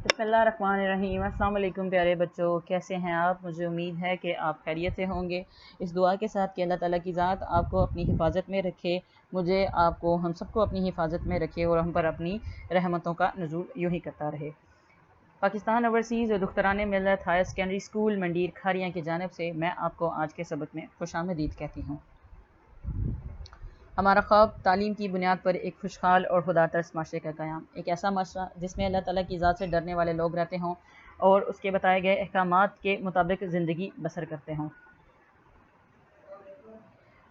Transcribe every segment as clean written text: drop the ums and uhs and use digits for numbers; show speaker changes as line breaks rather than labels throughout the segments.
बिस्मिल्लाहिर्रहमानिर्रहीम। अस्सलाम वालेकुम प्यारे बच्चों, कैसे हैं आप? मुझे उम्मीद है कि आप खैरियत से होंगे। इस दुआ के साथ कि अल्लाह ताला की ज़ात आपको अपनी हिफाजत में रखे, मुझे आपको हम सबको अपनी हिफाजत में रखे और हम पर अपनी रहमतों का नुज़ूल यूँ ही करता रहे। पाकिस्तान ओवरसीज़ दुख्तरान मिल्लत हायर सेकेंडरी स्कूल मंडीर खारियाँ की जानिब से मैं आपको आज के सबक में खुशामदीद कहती हूँ। हमारा ख्वाब तालीम की बुनियाद पर एक खुशहाल और खुदातरस माशरे का क़याम, एक ऐसा माशरा जिसमें अल्लाह ताला की ज़ात से डरने वाले लोग रहते हों और उसके बताए गए अहकामात के मुताबिक ज़िंदगी बसर करते हों।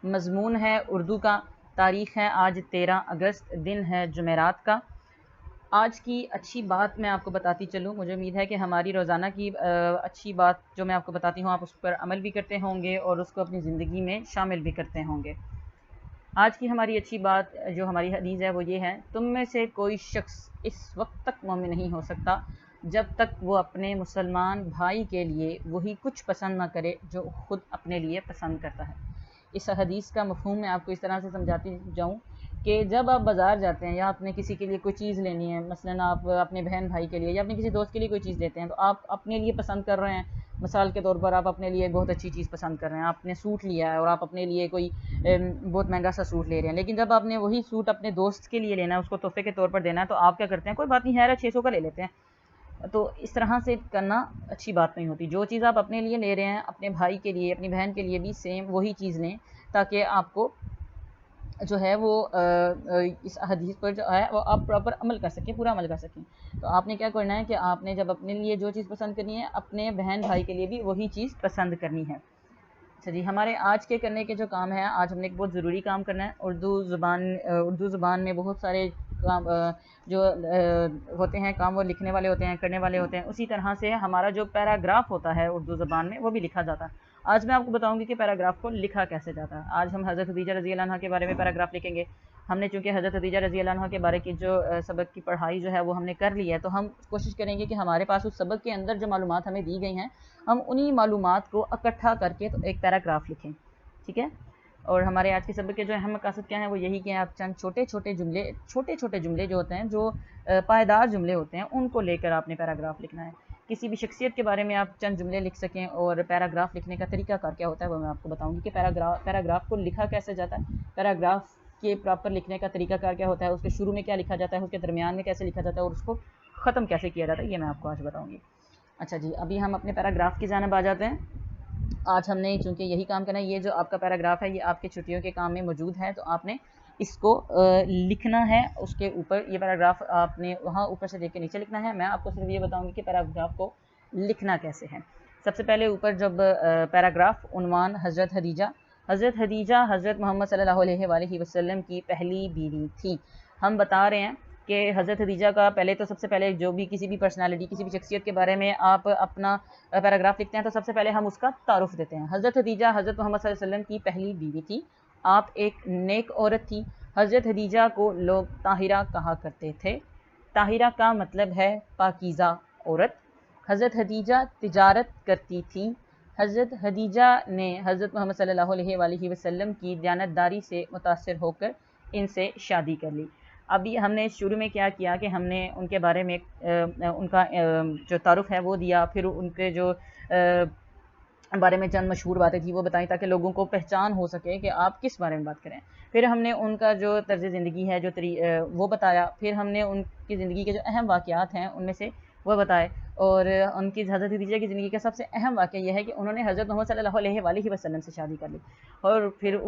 मज़मून है उर्दू का, तारीख़ है आज 13 अगस्त, दिन है जुमेरात का। आज की अच्छी बात मैं आपको बताती चलूँ। मुझे उम्मीद है कि हमारी रोज़ाना की अच्छी बात जो मैं आपको बताती हूँ आप उस पर अमल भी करते होंगे और उसको अपनी ज़िंदगी में शामिल भी करते होंगे। आज की हमारी अच्छी बात जो हमारी हदीस है वो ये है, तुम में से कोई शख्स इस वक्त तक मोमिन नहीं हो सकता जब तक वो अपने मुसलमान भाई के लिए वही कुछ पसंद ना करे जो खुद अपने लिए पसंद करता है। इस हदीस का मफ़हूम मैं आपको इस तरह से समझाती जाऊँ कि जब आप बाज़ार जाते हैं या आपने किसी के लिए कोई चीज़ लेनी है, मसलन आप अपने बहन भाई के लिए या अपने किसी दोस्त के लिए कोई चीज़ लेते हैं, तो आप अपने लिए पसंद कर रहे हैं। मिसाल के तौर पर आप अपने लिए बहुत अच्छी चीज़ पसंद कर रहे हैं, आपने सूट लिया है और आप अपने लिए कोई बहुत महंगा सा सूट ले रहे हैं, लेकिन जब आपने वही सूट अपने दोस्त के लिए लेना है, उसको तोहफे के तौर पर देना है, तो आप क्या करते हैं, कोई बात नहीं है 600 का ले लेते हैं। तो इस तरह से करना अच्छी बात नहीं होती। जो चीज़ आप अपने लिए ले रहे हैं, अपने भाई के लिए, अपनी बहन के लिए भी सेम वही चीज़ लें, ताकि आपको जो है वो इस हदीस पर जो है वो आप प्रॉपर अमल कर सकें, पूरा अमल कर सकें। तो आपने क्या करना है कि आपने जब अपने लिए जो चीज़ पसंद करनी है, अपने बहन भाई के लिए भी वही चीज़ पसंद करनी है। अच्छा जी, हमारे आज के करने के जो काम है, आज हमने एक बहुत ज़रूरी काम करना है। उर्दू ज़ुबान में बहुत सारे काम जो होते हैं काम, वो लिखने वाले होते हैं, करने वाले होते हैं। उसी तरह से हमारा जो पैराग्राफ होता है उर्दू ज़ुबान में, वो भी लिखा जाता है। आज मैं आपको बताऊंगी कि पैराग्राफ को लिखा कैसे जाता है। आज हम हज़रत खदीजा रज़ी अल्लाह अन्हा के बारे में पैराग्राफ लिखेंगे। हमने चूँकि हज़रत खदीजा रज़ी अल्लाह अन्हा के बारे की जो सबक की पढ़ाई जो है वो हमने कर ली है, तो हम कोशिश करेंगे कि हमारे पास उस सबक के अंदर जो मालूमात हमें दी गई हैं, हम उन्हीं मालूमात को इकट्ठा करके तो एक पैराग्राफ लिखें, ठीक है। और हमारे आज के सबक के जो अहम मकासद क्या हैं, वो यही कि आप चंद छोटे छोटे जुमले जो होते हैं, जो पायदार जुमले होते हैं, उनको लेकर आपने पैराग्राफ लिखना है। किसी भी शख्सियत के बारे में आप चंद जुमले लिख सकें, और पैराग्राफ लिखने का तरीकाकार क्या होता है वो मैं आपको बताऊंगी कि पैराग्राफ को लिखा कैसे जाता है, पैराग्राफ के प्रॉपर लिखने का तरीकाकार क्या होता है, उसके शुरू में क्या लिखा जाता है, उसके दरमियान में कैसे लिखा जाता है और उसको ख़त्म कैसे किया जाता है, ये मैं आपको आज बताऊँगी। अच्छा जी, अभी हम अपने पैराग्राफ की जानिब आ जाते हैं। आज हमने चूँकि यही काम करना है, ये जो आपका पैराग्राफ है ये आपके छुट्टियों के काम में मौजूद है, तो आपने इसको लिखना है। उसके ऊपर ये पैराग्राफ आपने वहाँ ऊपर से देख के नीचे लिखना है। मैं आपको सिर्फ ये बताऊँगी कि पैराग्राफ को लिखना कैसे है। सबसे पहले ऊपर जब पैराग्राफ उन्वान हज़रत खदीजा हज़रत मोहम्मद सल्लल्लाहु अलैहि वसल्लम की पहली बीवी थी। हम बता रहे हैं कि हज़रत खदीजा का पहले तो सबसे पहले जो भी किसी भी पर्सनालिटी, किसी भी शख्सियत के बारे में आप अपना पैराग्राफ लिखते हैं, तो सबसे पहले हम उसका तारुफ देते हैं। हज़रत खदीजा हज़रत मोहम्मद सल्लल्लाहु अलैहि वसल्लम की पहली बीवी थी। आप एक नेक औरत थी। हज़रत खदीजा को लोग ताहिरा कहा करते थे। ताहिरा का मतलब है पाकीज़ा औरत। हज़रत खदीजा तिजारत करती थी। हज़रत खदीजा ने हज़रत मोहम्मद सल्लल्लाहु अलैहि वसल्लम की दयानतदारी से मुतासिर होकर इनसे शादी कर ली। अभी हमने शुरू में क्या किया कि हमने उनके बारे में उनका जो तारुफ है वो दिया, फिर उनके जो बारे में चंद मशहूर बातें थी वो बताई, ताकि लोगों को पहचान हो सके कि आप किस बारे में बात करें। फिर हमने उनका जो तर्ज़ ज़िंदगी है जो वो बताया। फिर हमने उनकी ज़िंदगी के जो अहम वाक़यात हैं उनमें से वो बताए। और उनकी हज़रत खदीजा की ज़िंदगी का सबसे अहम वाक़या यह है कि उन्होंने हज़रत मोहम्मद सल्लल्लाहु अलैहि वसल्लम से शादी कर ली। और फिर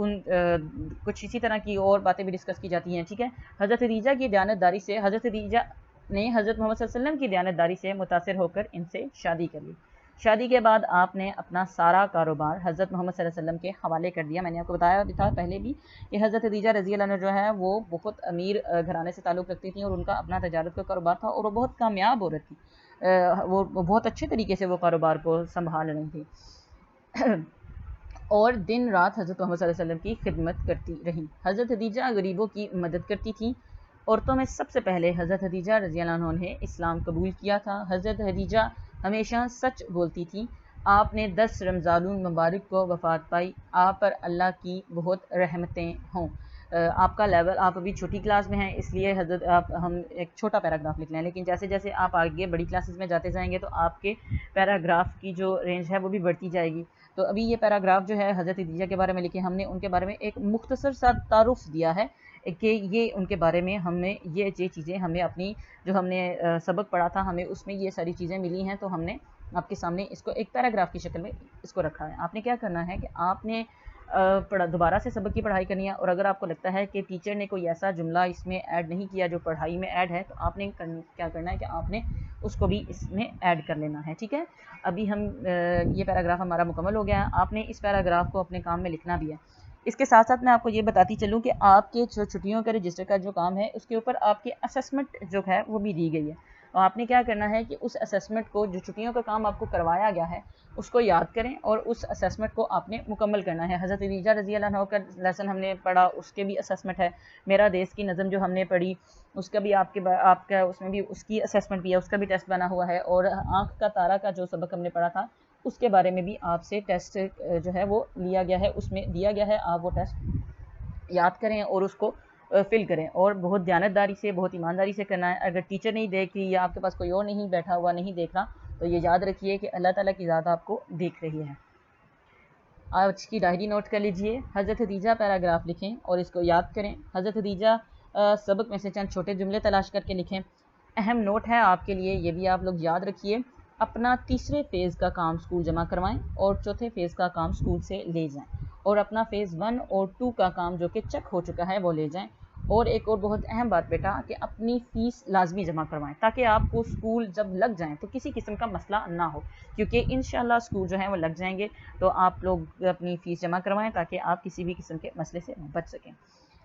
कुछ इसी तरह की और बातें भी डिस्कस की जाती हैं, ठीक है। हज़रत खदीजा की दयानतदारी से हज़रत खदीजा ने हज़रत मोहम्मद सल्लल्लाहु अलैहि वसल्लम की दयानतदारी से मुतासिर होकर इनसे शादी कर ली। शादी के बाद आपने अपना सारा कारोबार हज़रत मोहम्मद सल्लल्लाहु अलैहि वसल्लम के हवाले कर दिया। मैंने आपको बताया भी था पहले भी कि हज़रत खदीजा रज़ी अल्लाह अन्हा जो है वो बहुत अमीर घराने से ताल्लुक़ रखती थी और उनका अपना तजारत का कारोबार था और वो बहुत कामयाब औरत थी। वो बहुत अच्छे तरीके से वो कारोबार को संभाल रही थी और दिन रात हज़रत मोहम्मद सल्लल्लाहु अलैहि वसल्लम की खिदमत करती रही। हज़रत खदीजा गरीबों की मदद करती थी। औरतों में सबसे पहले हज़रत खदीजा रज़ी अल्लाह अन्हा ने इस्लाम कबूल किया था। हज़रत खदीजा हमेशा सच बोलती थी। आपने 10 रमज़ानुल मुबारक को वफ़ात पाई। आप पर अल्लाह की बहुत रहमतें हों। आपका लेवल, आप अभी छोटी क्लास में हैं, इसलिए हज़रत आप हम एक छोटा पैराग्राफ लिख लें, लेकिन जैसे जैसे आप आगे बड़ी क्लासेस में जाते जाएंगे तो आपके पैराग्राफ की जो रेंज है वो भी बढ़ती जाएगी। तो अभी ये पैराग्राफ जो है हज़रत खदीजा के बारे में लिखे, हमने उनके बारे में एक मुख्तसर सा तारुफ दिया है कि ये उनके बारे में हमें ये चीज़ें हमें अपनी जो हमने सबक पढ़ा था हमें उसमें ये सारी चीज़ें मिली हैं, तो हमने आपके सामने इसको एक पैराग्राफ की शक्ल में इसको रखा है। आपने क्या करना है कि आपने दोबारा से सबक की पढ़ाई करनी है, और अगर आपको लगता है कि टीचर ने कोई ऐसा जुमला इसमें ऐड नहीं किया जो पढ़ाई में ऐड है, तो आपने क्या करना है कि आपने उसको भी इसमें ऐड कर लेना है। ठीक है, अभी हम ये पैराग्राफ हमारा मुकम्मल हो गया है। आपने इस पैराग्राफ को अपने काम में लिखना भी है। इसके साथ साथ मैं आपको ये बताती चलूँ कि आपके जो छुट्टियों का रजिस्टर का जो काम है उसके ऊपर आपकी असेसमेंट जो है वो भी दी गई है, और आपने क्या करना है कि उस असेसमेंट को, जो छुट्टियों का काम आपको करवाया गया है, उसको याद करें और उस असेसमेंट को आपने मुकम्मल करना है। हज़रत खदीजा रज़ी अल्लाह अन्हा का लेसन हमने पढ़ा, उसके भी असेसमेंट है। मेरा देश की नज़म जो हमने पढ़ी उसका भी आपका उसमें भी उसकी असेसमेंट भी है, उसका भी टेस्ट बना हुआ है। और आँख का तारा का जो सबक हमने पढ़ा था उसके बारे में भी आपसे टेस्ट जो है वो लिया गया है, उसमें दिया गया है। आप वो टेस्ट याद करें और उसको फिल करें, और बहुत ध्यानतदारी से, बहुत ईमानदारी से करना है। अगर टीचर नहीं देख रही या आपके पास कोई और नहीं बैठा हुआ नहीं देख रहा, तो ये याद रखिए कि अल्लाह ताला की ज़ात आपको देख रही है। आज की डायरी नोट कर लीजिए, हज़रत खदीजा पैराग्राफ लिखें और इसको याद करें। हज़रत खदीजा सबक में से चंद छोटे जुमले तलाश करके लिखें। अहम नोट है आपके लिए, ये भी आप लोग याद रखिए। अपना तीसरे फ़ेज़ का काम स्कूल जमा करवाएं और चौथे फ़ेज़ का काम स्कूल से ले जाएं, और अपना फ़ेज़ 1 और 2 का काम जो कि चेक हो चुका है वो ले जाएं। और एक और बहुत अहम बात बेटा, कि अपनी फ़ीस लाजमी जमा करवाएं ताकि आपको स्कूल जब लग जाएं तो किसी किस्म का मसला ना हो, क्योंकि इंशाल्लाह स्कूल जो है वो लग जाएंगे। तो आप लोग अपनी फ़ीस जमा करवाएं ताकि आप किसी भी किस्म के मसले से बच सकें।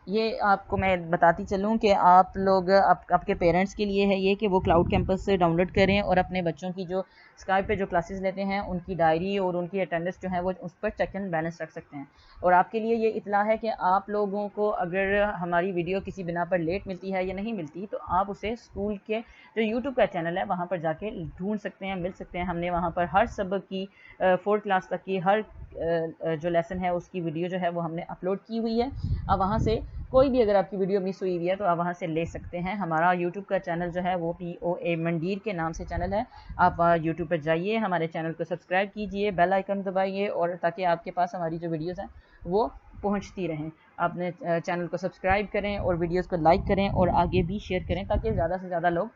ये आपको मैं बताती चलूँ कि आप लोग आपके पेरेंट्स के लिए है ये कि वो क्लाउड कैंपस से डाउनलोड करें और अपने बच्चों की जो स्काइप पे जो क्लासेस लेते हैं उनकी डायरी और उनकी अटेंडेंस जो है वो उस पर चेक एंड बैलेंस रख सकते हैं। और आपके लिए ये इतला है कि आप लोगों को अगर हमारी वीडियो किसी बिना पर लेट मिलती है या नहीं मिलती, तो आप उसे स्कूल के जो यूट्यूब का चैनल है वहाँ पर जाके ढूंढ सकते हैं, मिल सकते हैं। हमने वहाँ पर हर सबक की 4th क्लास तक की हर जो लेसन है उसकी वीडियो जो है वो हमने अपलोड की हुई है। अब वहाँ से कोई भी अगर आपकी वीडियो मिस हुई है तो आप वहाँ से ले सकते हैं। हमारा यूट्यूब का चैनल जो है वो POA मंडीर के नाम से चैनल है। आप यूट्यूब पर जाइए, हमारे चैनल को सब्सक्राइब कीजिए, बेल आइकन दबाइए, और ताकि आपके पास हमारी जो वीडियोज़ हैं वो पहुंचती रहें। आपने चैनल को सब्सक्राइब करें और वीडियोज़ को लाइक करें और आगे भी शेयर करें ताकि ज़्यादा से ज़्यादा लोग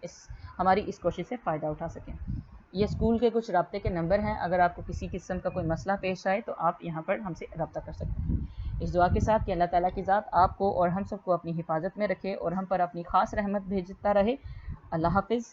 हमारी इस कोशिश से फ़ायदा उठा सकें। ये स्कूल के कुछ राब्ते के नंबर हैं, अगर आपको किसी किस्म का कोई मसला पेश आए तो आप यहाँ पर हमसे रब्ता कर सकते हैं। इस दुआ के साथ कि अल्लाह ताला की ज़ात आपको और हम सबको अपनी हिफाजत में रखे और हम पर अपनी ख़ास रहमत भेजता रहे। अल्लाह हाफ़िज़।